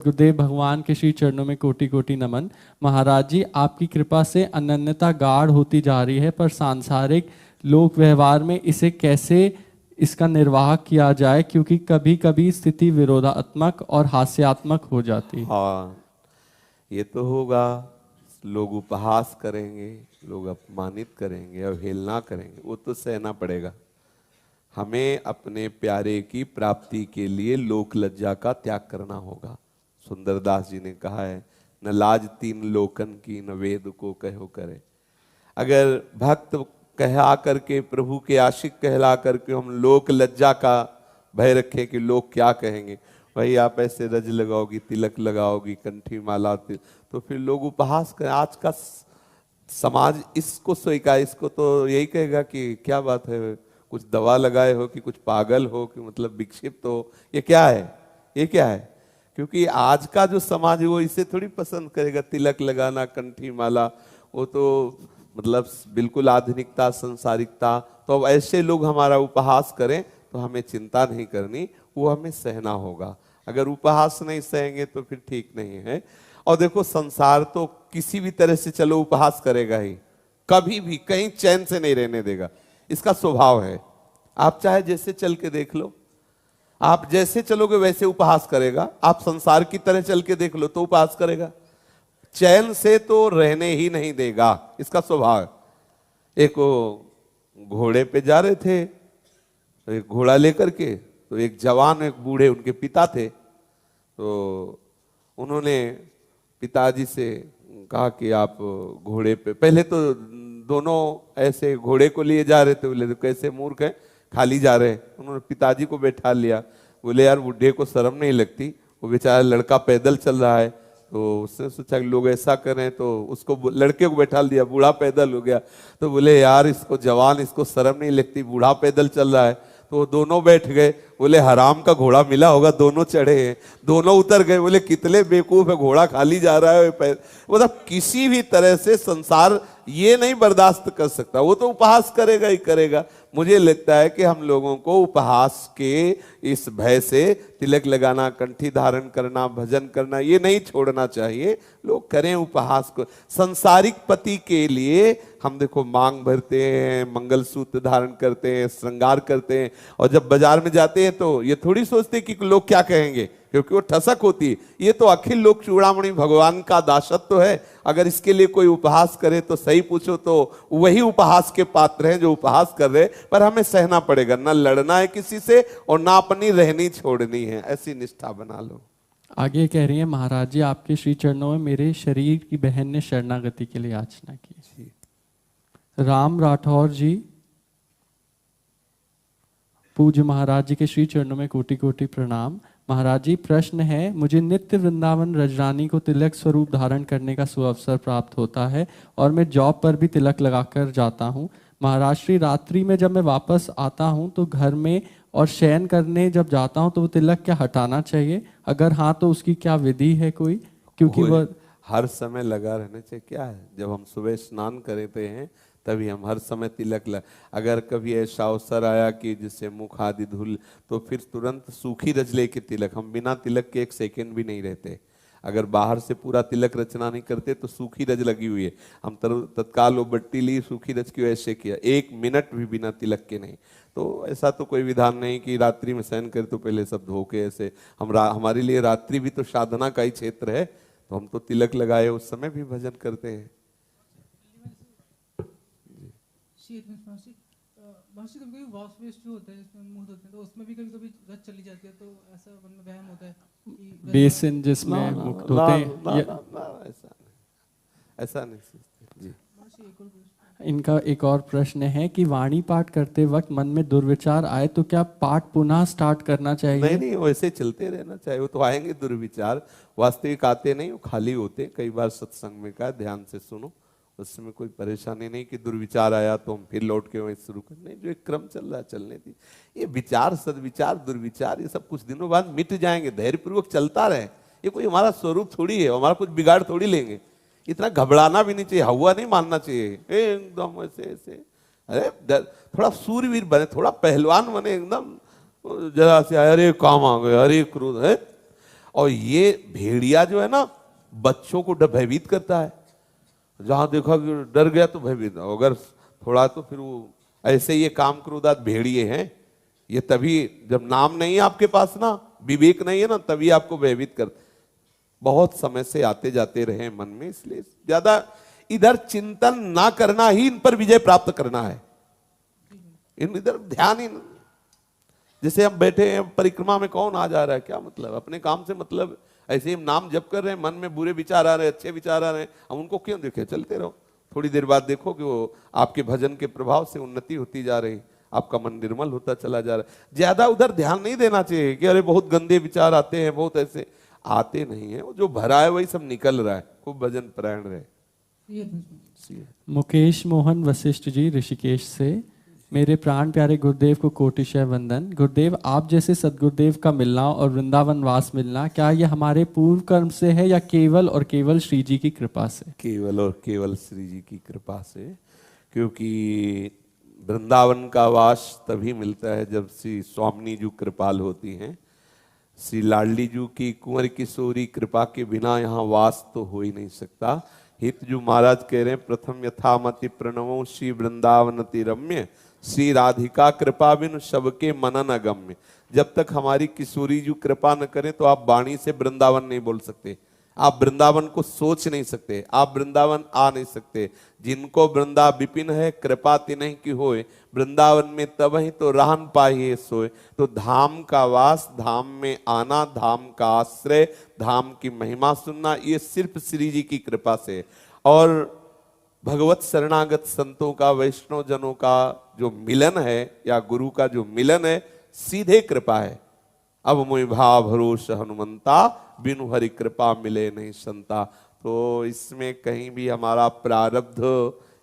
गुरुदेव भगवान के श्री चरणों में कोटि कोटि नमन। महाराज जी, आपकी कृपा से अनन्यता गाढ़ होती जा रही है, पर सांसारिक लोक व्यवहार में इसे कैसे इसका निर्वाह किया जाए, क्योंकि कभी कभी स्थिति विरोधात्मक और हास्यात्मक हो जाती है। हाँ, ये तो होगा। लोग उपहास करेंगे, लोग अपमानित करेंगे, अवहेलना करेंगे, वो तो सहना पड़ेगा। हमें अपने प्यारे की प्राप्ति के लिए लोक लज्जा का त्याग करना होगा। सुंदरदास जी ने कहा है, न लाज तीन लोकन की, न वेद को कहो करे। अगर भक्त कहा करके, प्रभु के आशिक कहला करके हम लोक लज्जा का भय रखें कि लोग क्या कहेंगे, भाई आप ऐसे रज लगाओगी, तिलक लगाओगी, कंठी माला, तो फिर लोग उपहास करें। आज का समाज इसको स्वीकार, इसको तो यही कहेगा कि क्या बात है, कुछ दवा लगाए हो कि कुछ पागल हो कि मतलब विक्षिप्त हो, ये क्या है, ये क्या है। क्योंकि आज का जो समाज है वो इसे थोड़ी पसंद करेगा, तिलक लगाना, कंठी माला, वो तो मतलब बिल्कुल आधुनिकता, संसारिकता। तो अब ऐसे लोग हमारा उपहास करें तो हमें चिंता नहीं करनी, वो हमें सहना होगा। अगर उपहास नहीं सहेंगे तो फिर ठीक नहीं है। और देखो, संसार तो किसी भी तरह से चलो उपहास करेगा ही, कभी भी कहीं चैन से नहीं रहने देगा, इसका स्वभाव है। आप चाहे जैसे चल के देख लो, आप जैसे चलोगे वैसे उपहास करेगा। आप संसार की तरह चल के देख लो तो उपहास करेगा, चैन से तो रहने ही नहीं देगा, इसका स्वभाव है। एक घोड़े पे जा रहे थे, तो एक घोड़ा लेकर के, तो एक जवान, एक बूढ़े उनके पिता थे, तो उन्होंने पिताजी से कहा कि आप घोड़े पे, पहले तो दोनों ऐसे घोड़े को लिए जा रहे थे, बोले तो कैसे मूर्ख है, खाली जा रहे हैं। उन्होंने पिताजी को बैठा लिया, बोले यार बूढ़े को शर्म नहीं लगती, वो बेचारा लड़का पैदल चल रहा है। तो उसने सोचा कि लोग ऐसा करें, तो उसको लड़के को बैठा दिया, बूढ़ा पैदल हो गया। तो बोले यार इसको जवान, इसको शर्म नहीं लगती, बूढ़ा पैदल चल रहा है। तो वो दोनों बैठ गए, बोले हराम का घोड़ा मिला होगा, दोनों चढ़े हैं। दोनों उतर गए, बोले कितने बेवकूफ है, घोड़ा खाली जा रहा है। मतलब किसी भी तरह से संसार ये नहीं बर्दाश्त कर सकता, वो तो उपहास करेगा ही करेगा। मुझे लगता है कि हम लोगों को उपहास के इस भय से तिलक लगाना, कंठी धारण करना, भजन करना, ये नहीं छोड़ना चाहिए। लोग करें उपहास को। सांसारिक पति के लिए हम देखो मांग भरते हैं, मंगलसूत्र धारण करते हैं, श्रृंगार करते हैं, और जब बाजार में जाते हैं तो ये थोड़ी सोचते कि लोग क्या कहेंगे, क्योंकि वो ठसक होती है। ये तो अखिल लोक चूड़ामणि भगवान का दासत्व है। अगर इसके लिए कोई उपहास करे तो सही पूछो तो वही उपहास के पात्र हैं जो उपहास कर रहे। पर हमें सहना पड़ेगा, ना लड़ना है किसी से और ना अपनी रहनी छोड़नी है, ऐसी निष्ठा बना लो। आगे कह रही है, महाराज जी आपके श्री चरणों में मेरे शरीर की बहन ने शरणागति के लिए याचना की। राम राठौर जी, पूज्य महाराज जी के श्री चरणों में कोटि कोटि प्रणाम। महाराज जी, प्रश्न है, मुझे नित्य वृंदावन रजरानी को तिलक स्वरूप धारण करने का सुअवसर प्राप्त होता है और मैं जॉब पर भी तिलक लगाकर जाता हूँ। महाराज श्री, रात्रि में जब मैं वापस आता हूँ तो घर में और शयन करने जब जाता हूँ तो वो तिलक क्या हटाना चाहिए? अगर हाँ तो उसकी क्या विधि है कोई? क्योंकि वह हर समय लगा रहने चाहिए। क्या है, जब हम सुबह स्नान करते हैं तभी हम हर समय तिलक अगर कभी ऐसा अवसर आया कि जिससे मुख आदि धुल, तो फिर तुरंत सूखी रज लेके तिलक, हम बिना तिलक के एक सेकंड भी नहीं रहते। अगर बाहर से पूरा तिलक रचना नहीं करते तो सूखी रज लगी हुई है, हम तत्काल वो बट्टी ली, सूखी रज की ऐसे किया, एक मिनट भी बिना तिलक के नहीं। तो ऐसा तो कोई विधान नहीं कि रात्रि में शयन करे तो पहले सब धो के ऐसे। हमारे लिए रात्रि भी तो साधना का ही क्षेत्र है, तो हम तो तिलक लगाए उस समय भी भजन करते हैं। कभी वॉश वेस्ट जो होता है जिसमें मुंह धोते हैं, तो उसमें भी कभी कभी रज चली जाती है, तो ऐसा मन में वहम होता है कि बेसिन जिसमें मुख धोते हैं, ऐसा नहीं जी। इनका एक और प्रश्न है कि वाणी पाठ करते वक्त मन में दुर्विचार आए तो क्या पाठ पुनः स्टार्ट करना चाहिए? नहीं नहीं, वैसे चलते रहना चाहिए। वो तो आएंगे दुर्विचार, वास्तविक आते नहीं, वो खाली होते। कई बार सत्संग में का ध्यान से सुनो, उसमें कोई परेशानी नहीं कि दुर्विचार आया तो हम फिर लौट के वहीं शुरू कर। नहीं, जो एक क्रम चल रहा है चलने दी। ये विचार, सदविचार, दुर्विचार, ये सब कुछ दिनों बाद मिट जाएंगे, धैर्यपूर्वक चलता रहे। ये कोई हमारा स्वरूप थोड़ी है, हमारा कुछ बिगाड़ थोड़ी लेंगे। इतना घबराना भी नहीं चाहिए, हवा नहीं मानना चाहिए एकदम ऐसे ऐसे। अरे थोड़ा सूरवीर बने, थोड़ा पहलवान बने, एकदम जरा से अरे काम आ गए, अरे क्रोध है। और ये भेड़िया जो है ना, बच्चों को भयभीत करता है। जहां देखा कि डर गया तो भयभीत, अगर थोड़ा तो फिर वो ऐसे ये काम क्रोधात भेड़िए हैं। ये तभी जब नाम नहीं है आपके पास ना, विवेक नहीं है ना, तभी आपको भयभीत करते। बहुत समय से आते जाते रहे मन में, इसलिए ज्यादा इधर चिंतन ना करना ही इन पर विजय प्राप्त करना है। इन इधर ध्यान ही नहीं। जैसे हम बैठे हैं परिक्रमा में, कौन आ जा रहा है, क्या मतलब, अपने काम से मतलब। ऐसे ही हम नाम जप कर रहे हैं, मन में बुरे विचार आ रहे हैं, अच्छे विचार आ रहे हैं, हम उनको क्यों देखें, चलते रहो। थोड़ी देर बाद देखो कि वो आपके भजन के प्रभाव से उन्नति होती जा रही, आपका मन निर्मल होता चला जा रहा है। ज्यादा उधर ध्यान नहीं देना चाहिए कि अरे बहुत गंदे विचार आते हैं, बहुत ऐसे आते नहीं है। वो जो भरा है वही सब निकल रहा है। खूब भजन परायण रहे। मुकेश मोहन वशिष्ठ जी ऋषिकेश से, मेरे प्राण प्यारे गुरुदेव को कोटिशय वंदन। गुरुदेव, आप जैसे सदगुरुदेव का मिलना और वृंदावन वास मिलना, क्या यह हमारे पूर्व कर्म से है या केवल और केवल श्री जी की कृपा से? केवल और केवल श्री जी की कृपा से। क्योंकि वृंदावन का वास तभी मिलता है जब श्री स्वामिनी जी कृपाल होती हैं। श्री लाडली जी की कुंवर किशोरी कृपा के बिना यहाँ वास तो हो ही नहीं सकता। हित जो महाराज कह रहे हैं, प्रथम यथामति प्रणवो श्री वृंदावनति रम्य, श्री राधिका कृपा बिन सबके मनन अगम्य। जब तक हमारी किशोरी जी कृपा न करें तो आप वाणी से वृंदावन नहीं बोल सकते, आप वृंदावन को सोच नहीं सकते, आप वृंदावन आ नहीं सकते। जिनको वृंदा विपिन है, कृपा तिन्हि की होए, वृंदावन में तब ही तो रहन पाइए सोए। तो धाम का वास, धाम में आना, धाम का आश्रय, धाम की महिमा सुनना, ये सिर्फ श्री जी की कृपा से। और भगवत शरणागत संतों का, वैष्णव जनों का जो मिलन है या गुरु का जो मिलन है, सीधे कृपा है। अब मोहि भाव भरोस हनुमंता, बिनु हरि कृपा मिले नहीं संता। तो इसमें कहीं भी हमारा प्रारब्ध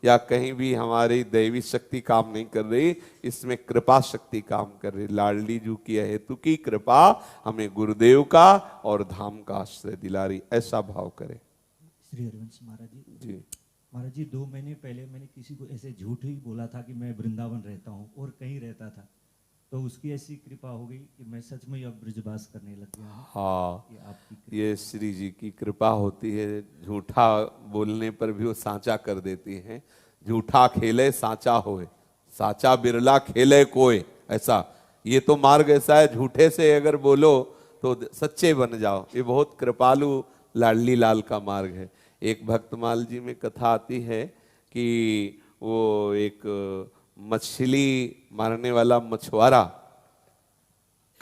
या कहीं भी हमारी दैवी शक्ति काम नहीं कर रही, इसमें कृपा शक्ति काम कर रही। लाडली जी की हेतु की कृपा हमें गुरुदेव का और धाम का आश्रय दिला रही, ऐसा भाव करें। श्री हरिवंश महाराज जी महाराज जी, 2 महीने पहले मैंने किसी को ऐसे झूठ ही बोला था कि मैं वृंदावन रहता हूँ और कहीं रहता था, तो उसकी ऐसी कृपा हो गई कि मैं सच में अब ब्रजवास करने लग गया हूँ। हाँ, आपकी ये श्री जी की कृपा होती है। झूठा बोलने पर भी वो साचा कर देती हैं। झूठा खेले साचा होए, साचा बिरला खेले कोय, ऐसा ये तो मार्ग ऐसा है। झूठे से अगर बोलो तो सच्चे बन जाओ, ये बहुत कृपालु लाडली लाल का मार्ग है। एक भक्तमाल जी में कथा आती है कि वो एक मछली मारने वाला मछुआरा,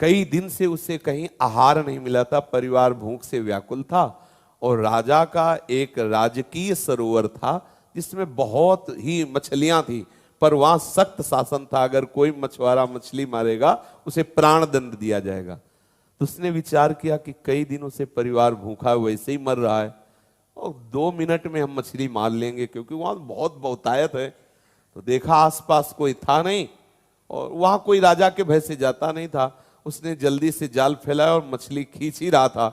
कई दिन से उसे कहीं आहार नहीं मिला था, परिवार भूख से व्याकुल था। और राजा का एक राजकीय सरोवर था जिसमें बहुत ही मछलियां थी, पर वहां सख्त शासन था, अगर कोई मछुआरा मछली मारेगा उसे प्राण दंड दिया जाएगा। तो उसने विचार किया कि कई दिनों से परिवार भूखा वैसे ही मर रहा है, और 2 मिनट में हम मछली मार लेंगे, क्योंकि वहां बहुत बहुतायत है। तो देखा आसपास कोई था नहीं, और वहां कोई राजा के भय से जाता नहीं था। उसने जल्दी से जाल फैलाया और मछली खींच ही रहा था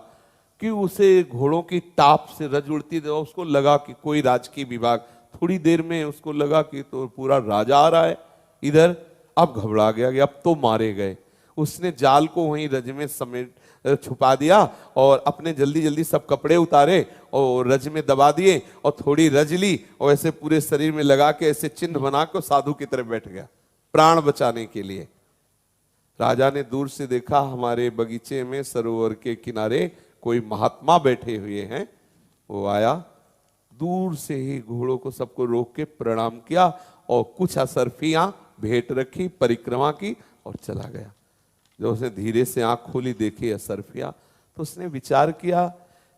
कि उसे घोड़ों की टाप से रज उड़ती, उसको लगा कि कोई राजकीय विभाग। थोड़ी देर में उसको लगा कि तो पूरा राजा आ रहा है इधर। अब घबरा गया कि अब तो मारे गए। उसने जाल को वहीं रज में समेट छुपा दिया और अपने जल्दी जल्दी सब कपड़े उतारे और रज में दबा दिए और थोड़ी रज ली और ऐसे पूरे शरीर में लगा के ऐसे चिन्ह बना के साधु की तरह बैठ गया प्राण बचाने के लिए। राजा ने दूर से देखा, हमारे बगीचे में सरोवर के किनारे कोई महात्मा बैठे हुए हैं। वो आया, दूर से ही घोड़ों को सबको रोक के प्रणाम किया और कुछ असरफियां भेंट रखी, परिक्रमा की और चला गया। जब उसने धीरे से आंख खोली, देखी असरफिया, तो उसने विचार किया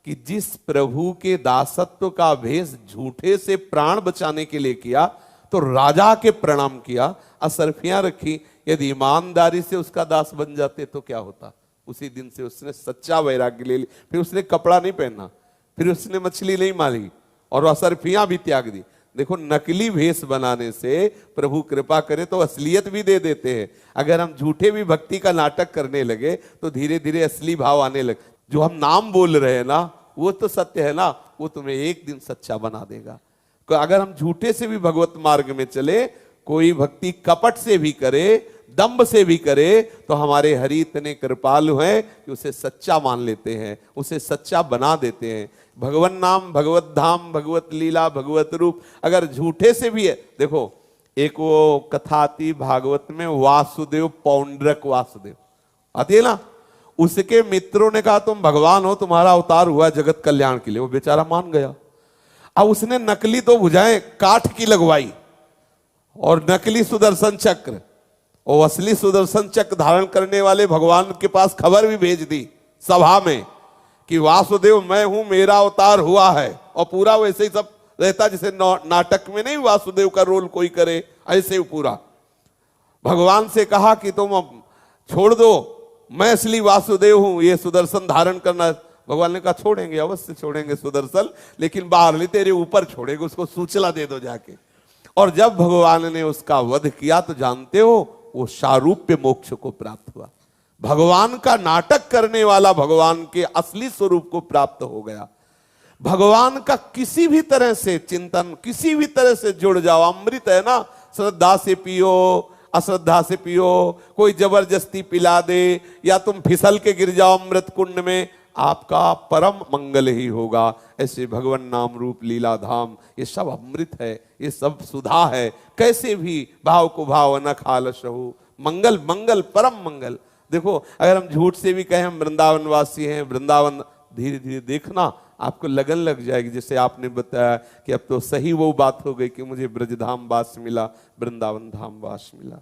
कि जिस प्रभु के दासत्व का भेष झूठे से प्राण बचाने के लिए किया तो राजा के प्रणाम किया, असरफियां रखी, यदि ईमानदारी से उसका दास बन जाते तो क्या होता। उसी दिन से उसने सच्चा वैराग्य ले ली। फिर उसने कपड़ा नहीं पहना, फिर उसने मछली नहीं मारी और असरफियां भी त्याग दी। देखो, नकली भेष बनाने से प्रभु कृपा करे तो असलियत भी दे देते हैं। अगर हम झूठे भी भक्ति का नाटक करने लगे तो धीरे धीरे असली भाव आने लगे। जो हम नाम बोल रहे हैं ना, वो तो सत्य है ना, वो तुम्हें एक दिन सच्चा बना देगा। अगर हम झूठे से भी भगवत मार्ग में चले, कोई भक्ति कपट से भी करे दंभ से भी करे तो हमारे हरि इतने कृपालु हैं कि उसे सच्चा मान लेते हैं, उसे सच्चा बना देते हैं। भगवन नाम, भगवत धाम, भगवत लीला, भगवत रूप अगर झूठे से भी है, देखो एक वो कथा आती भागवत में, वासुदेव पौंड्रक वासुदेव आती है ना, उसके मित्रों ने कहा तुम भगवान हो, तुम्हारा अवतार हुआ जगत कल्याण के लिए, वो बेचारा मान गया। अब उसने नकली तो भुजाएं काठ की लगवाई और नकली सुदर्शन चक्र और असली सुदर्शन चक्र धारण करने वाले भगवान के पास खबर भी भेज दी सभा में कि वासुदेव मैं हूं, मेरा अवतार हुआ है। और पूरा वैसे ही सब रहता जैसे नाटक में नहीं वासुदेव का रोल कोई करे, ऐसे ही पूरा भगवान से कहा कि तुम अब छोड़ दो, मैं असली वासुदेव हूं, ये सुदर्शन धारण करना। भगवान ने कहा छोड़ेंगे, अवश्य छोड़ेंगे सुदर्शन, लेकिन बाहर नहीं तेरे ऊपर छोड़ेंगे, उसको सूचना दे दो जाके। और जब भगवान ने उसका वध किया तो जानते हो वो शारूप्य मोक्ष को प्राप्त हुआ। भगवान का नाटक करने वाला भगवान के असली स्वरूप को प्राप्त हो गया। भगवान का किसी भी तरह से चिंतन, किसी भी तरह से जुड़ जाओ, अमृत है ना, श्रद्धा से पियो, अश्रद्धा से पियो, कोई जबरदस्ती पिला दे या तुम फिसल के गिर जाओ अमृत कुंड में, आपका परम मंगल ही होगा। ऐसे भगवान नाम रूप लीला धाम ये सब अमृत है, ये सब सुधा है। कैसे भी भाव को भाव न खालसहु, मंगल मंगल परम मंगल। देखो अगर हम झूठ से भी कहें हम वृंदावन वासी हैं, वृंदावन, धीरे धीरे देखना आपको लगन लग जाएगी। जैसे आपने बताया कि अब तो सही वो बात हो गई कि मुझे ब्रजधाम वास मिला, वृंदावन धाम वास मिला।